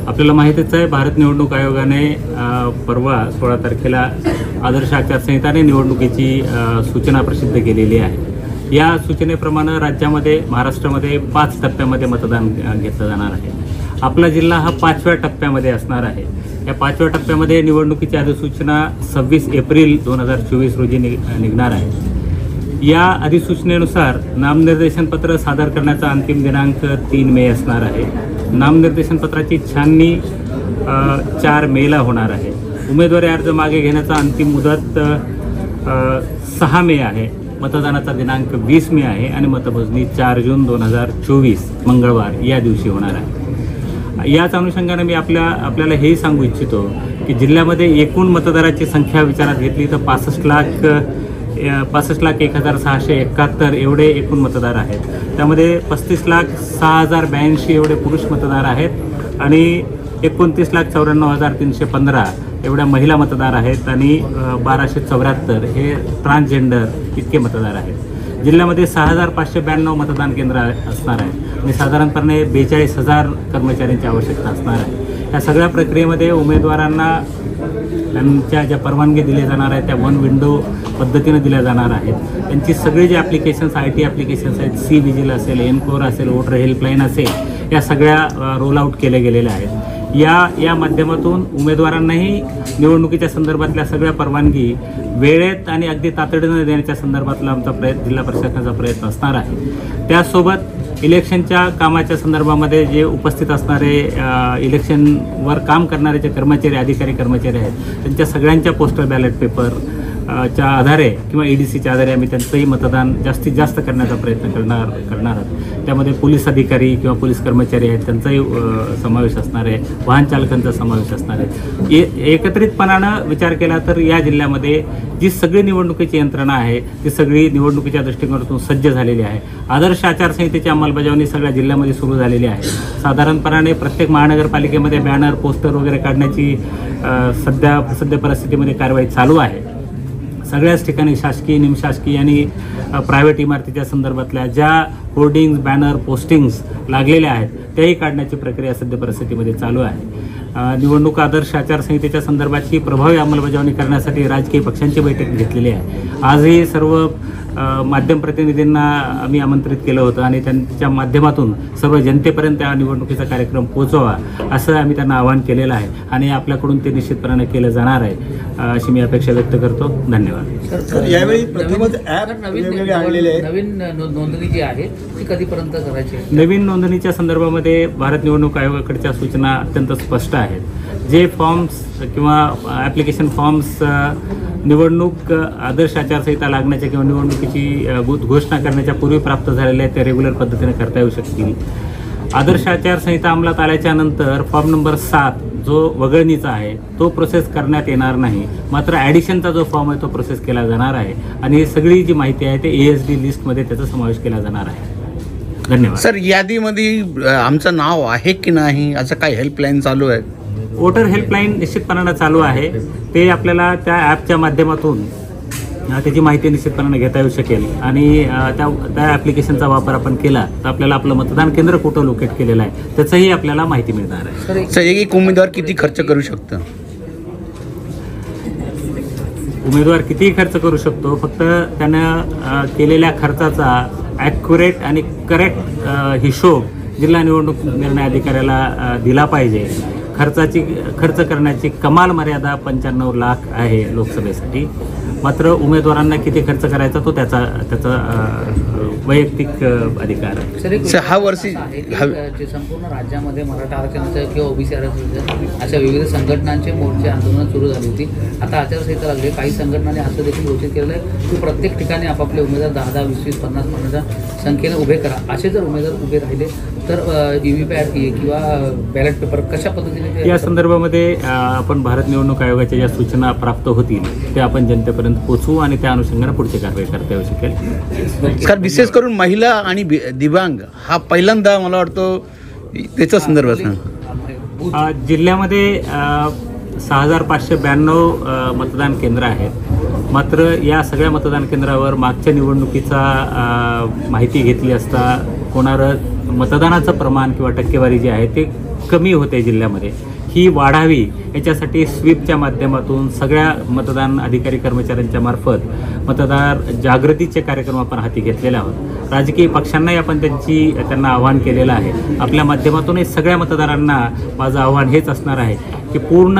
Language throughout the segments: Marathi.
आपल्याला माहितीच आहे, भारत निवडणूक आयोगाने परवा 16 तारखेला आदर्श आचारसंहिताने निवडणुकीची सूचना प्रसिद्ध केलेली आहे। या सूचनेप्रमाणे राज्यामध्ये महाराष्ट्रामध्ये 5 टप्प्यामध्ये मतदान घेतलं जाणार आहे। आपला जिल्हा हा 5व्या टप्प्यामध्ये असणार आहे। या 5व्या टप्प्यामध्ये निवडणुकीची अधिसूचना 26 एप्रिल 2024 रोजी निघणार आहे। या अधिसूचनेनुसार नामनिर्देशन पत्र सादर करण्याचा अंतिम दिनांक 3 मे असणार आहे। नामनिर्देशन पत्राची छाननी 4 मेला होणार आहे। उमेदवारी अर्ज मागे घेण्याचा अंतिम मुदत 6 मे आहे। मतदानाचा दिनांक 20 मे आहे आणि मतमोजणी 4 जून 2024 मंगळवार या दिवशी होणार आहे। याच अनुषंगाने मी आपल्याला हेही सांगू इच्छितो की जिल्ह्यामध्ये एकूण मतदाराची संख्या विचारात घेतली तर 65,01,671 एवढे एकूण मतदार आहेत। त्यामध्ये 35,06,082 एवढे पुरुष मतदार आहेत आणि 29,94,315 एवढ्या महिला मतदार आहेत आणि 1,274 हे ट्रान्सजेंडर इतके मतदार आहेत। जिल्ह्यामध्ये 6,592 मतदान केंद्र असणार आहे आणि साधारणपणे 42,000 कर्मचाऱ्यांची आवश्यकता असणार आहे। या सगळ्या प्रक्रियेमध्ये उमेदवारांना त्यांच्या ज्या परवानगी दिल्या जाणार आहेत त्या 1 विंडो पद्धतीने दिल्या जाणार आहेत। त्यांची सगळे जे ॲप्लिकेशन्स IT ॲप्लिकेशन्स आहेत, C-विजिल असेल, एनकोर असेल, वोटर हेल्पलाईन असेल, या सगळ्या रोल आऊट केल्या गेलेल्या आहेत। या माध्यमातून उमेदवारांनाही निवडणुकीच्या संदर्भातल्या सगळ्या परवानगी वेळेत आणि अगदी तातडीने देण्याच्या संदर्भातला आमचा जिल्हा प्रशासनाचा प्रयत्न असणार आहे। त्यासोबत इलेक्शनच्या कामाच्या संदर्भामध्ये जे उपस्थित असणारे इलेक्शनवर काम करणारे जे कर्मचारी, अधिकारी, कर्मचारी आहेत त्यांच्या सगळ्यांच्या पोस्टल बॅलेट पेपर च्या आधारे किंवा EDCच्या आधारे आम्ही त्यांचंही मतदान जास्तीत जास्त करण्याचा प्रयत्न करणार आहोत। त्यामध्ये पोलीस अधिकारी किंवा पोलीस कर्मचारी आहेत त्यांचाही समावेश असणार आहे, वाहन चालकांचा समावेश असणार आहे। एकत्रितपणानं विचार केला तर या जिल्ह्यामध्ये जी सगळी निवडणुकीची यंत्रणा आहे ती सगळी निवडणुकीच्या दृष्टिकोनातून सज्ज झालेली आहे। आदर्श आचारसंहितेची अंमलबजावणी सगळ्या जिल्ह्यामध्ये सुरू झालेली आहे। साधारणपणाने प्रत्येक महानगरपालिकेमध्ये बॅनर, पोस्टर वगैरे काढण्याची सध्या परिस्थितीमध्ये कारवाई चालू आहे। सगळ्याच ठिकाणी शासकीय, निमशासकीय आणि प्रायव्हेट इमारतीच्या संदर्भातल्या ज्या होर्डिंग्स, बॅनर, पोस्टिंग्स लागलेल्या आहेत त्याही काढण्याची प्रक्रिया सध्या परिस्थितीमध्ये चालू आहे। निवडणूक आदर्श आचारसंहितेच्या संदर्भाची प्रभावी अंमलबजावणी करण्यासाठी राजकीय पक्षांची बैठक घेतलेली आहे। आजही सर्व माध्यम प्रतिनिधींना आम्ही आमंत्रित केलं होतं आणि त्यांच्या माध्यमातून सर्व जनतेपर्यंत या निवडणुकीचा कार्यक्रम पोहोचवा असं आम्ही त्यांना आवाहन केलेलं आहे आणि आपल्याकडून ते निश्चितपणे केलं जाणार आहे अशी मी अपेक्षा व्यक्त करतो। धन्यवाद। सर, यावेळी प्रथमच ॲप नवीन नोंदणी जी आहे ती कधीपर्यंत करायची? नवीन नोंदणीच्या संदर्भामध्ये भारत निवडणूक आयोगाकडच्या सूचना अत्यंत स्पष्ट आहेत। जे फॉर्म्स किंवा ॲप्लिकेशन फॉर्म्स निवडणूक आदर्श आचारसंहिता लागण्याच्या किंवा निवडणुकीची घोषणा करण्याच्या पूर्वी प्राप्त झालेल्या आहेत त्या रेग्युलर पद्धतीने करता येऊ शकतील। आदर्श आचारसंहिता अंमलात आल्याच्या नंतर फॉर्म नंबर 7 जो वगळणीचा आहे तो प्रोसेस करण्यात येणार नाही, मात्र ॲडिशनचा जो फॉर्म आहे तो प्रोसेस केला जाणार आहे आणि सगळी जी माहिती आहे ते ASD लिस्टमध्ये त्याचा समावेश केला जाणार आहे। धन्यवाद। सर, यादीमध्ये आमचं नाव आहे की नाही असं काय हेल्पलाईन चालू आहे? वोटर हेल्पलाईन निश्चितपणानं चालू आहे। ते आपल्याला त्या ॲपच्या माध्यमातून त्याची माहिती निश्चितपणाने घेता येऊ शकेल आणि त्या ॲप्लिकेशनचा वापर आपण केला तर आपल्याला आपलं मतदान केंद्र कुठं लोकेट केलेलं आहे त्याचंही आपल्याला माहिती मिळणार आहे। सर, एक उमेदवार किती खर्च करू शकतं? उमेदवार कितीही खर्च करू शकतो, फक्त त्यानं केलेल्या खर्चाचा ॲक्युरेट आणि करेक्ट हिशोब जिल्हा निवडणूक निर्णय अधिकाऱ्याला दिला पाहिजे। खर्च करण्याची कमाल मर्यादा 95 लाख आहे लोकसभेसाठी, मात्र उमेदवारांना किती खर्च करायचा तो त्याचा वैयक्तिक अधिकार आहे। सर, हा वर्षी जे संपूर्ण राज्यामध्ये मराठा आरक्षणाचं किंवा OBC आरक्षणाचं अशा विविध संघटनांचे मोर्चे आंदोलन सुरू झाली होती। आता आचारसंहिता लागली, काही संघटनांनी असं देखील घोषित केलेलं आहे की प्रत्येक ठिकाणी आपापले उमेदवार 10, 20, 50 संख्येने उभे करा। असे जर उमेदवार उभे राहिले तर EVPAT किंवा बॅलेट पेपर कशा पद्धतीने या संदर्भामध्ये आपण भारत निवडणूक आयोगाच्या ज्या सूचना प्राप्त होतील त्या आपण जनतेपर्यंत पोहोचवू आणि त्या अनुषंगाने पुढची कारवाई करता येऊ शकेल। सर, विशेष करून महिला आणि दिव्यांग हा पहिल्यांदा मला वाटतं त्याच्या संदर्भात जिल्ह्यामध्ये 6,592 मतदान केंद्र आहेत, मात्र या सगळ्या मतदान केंद्रावर मागच्या निवडणुकीचा माहिती घेतली असता होणारं मतदानाचं प्रमाण किंवा टक्केवारी जी आहे ते कमी होते जिल्ह्यामध्ये ही वाढावी याच्यासाठी स्वीपच्या माध्यमातून सगळ्या मतदान अधिकारी कर्मचाऱ्यांच्या मार्फत मतदार जागृतीचे कार्यक्रम आपण हाती घेतलेले आहोत. राजकीय पक्षांनाही आपण त्यांना आवाहन केलेलं आहे. आपल्या माध्यमातूनही सगळ्या मतदारांना माझं आव्हान हेच असणार आहे की पूर्ण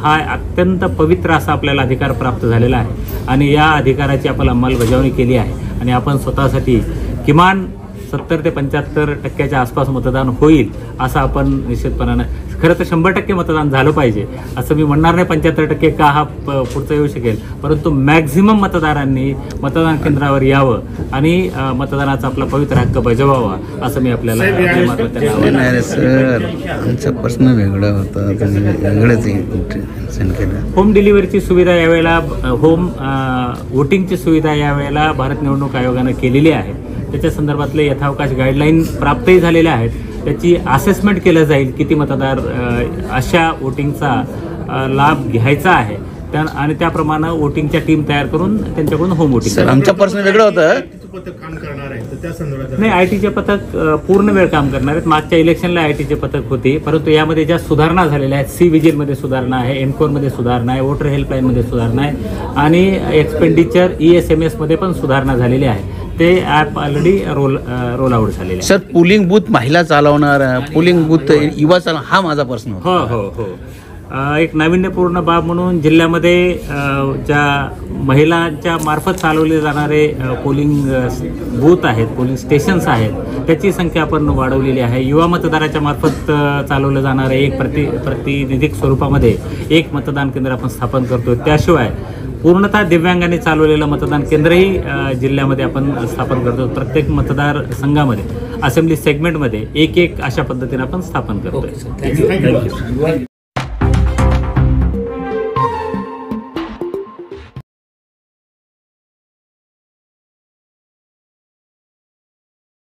हा अत्यंत पवित्र असा आपल्याला अधिकार प्राप्त झालेला आहे आणि या अधिकाराची आपण अंमलबजावणी केली आहे आणि आपण स्वतःसाठी किमान 70 ते 75% आसपास मतदान होईल असं आपण निश्चितपणानं, खरं तर 100% मतदान झालं पाहिजे असं मी म्हणणार नाही. 75% का हा पुढचा येऊ शकेल, परंतु मॅक्झिमम मतदारांनी मतदान केंद्रावर यावं आणि मतदानाचा आपला पवित्र हक्क बजावावा असं मी आपल्याला नाही सर, आमचा प्रश्न वेगळा होता, वेगळंच केलं. होम डिलिव्हरीची सुविधा यावेळेला वोटिंगची सुविधा यावेळेला भारत निवडणूक आयोगानं केलेली आहे. त्याच्या संदर्भातले यथावकाश गाईडलाईन प्राप्तही झालेल्या आहेत. त्याची असेसमेंट केलं जाईल किती मतदार अशा वोटिंगचा लाभ घ्यायचा आहे आणि त्याप्रमाणे वोटिंगच्या टीम तयार करून त्यांच्याकडून होम वोटिंग. सर आमचा प्रश्न वेगळा होता. नाही, आयटीचे पथक पूर्ण वेळ काम करणार आहेत. मागच्या इलेक्शनला आयटीचे पथक होते, परंतु यामध्ये ज्या सुधारणा झालेल्या आहेत, सी विजिलमध्ये सुधारणा आहे, एनकोरमध्ये सुधारणा आहे, वोटर हेल्पलाईनमध्ये सुधारणा आहे आणि एक्सपेंडिचर ESMS मध्ये पण सुधारणा झालेली आहे. ते ॲप ऑलरेडी रोल आउट झालेले आहे. सर पोलिंग बूथ महिला चालवणार, पोलिंग बूथ युवा चालवणार, हा माझा प्रश्न होता. हो. एक नाविन्यपूर्ण बाब म्हणून जिल्ह्यामध्ये ज्या महिलांच्या मार्फत चालवले जाणारे पोलिंग बूथ आहेत, पोलिंग स्टेशन्स आहेत, त्याची संख्या आपण वाढवलेली आहे. युवा मतदाराच्या मार्फत चालवलं जाणारे एक प्रातिनिधिक स्वरूपामध्ये एक मतदान केंद्र आपण स्थापन करतो. त्याशिवाय पूर्णतः दिव्यांगांनी चालवलेलं मतदान केंद्रही जिल्ह्यामध्ये आपण स्थापन करतो. प्रत्येक मतदार संघामध्ये असेंब्ली सेगमेंटमध्ये एक अशा पद्धतीने आपण स्थापन करतो.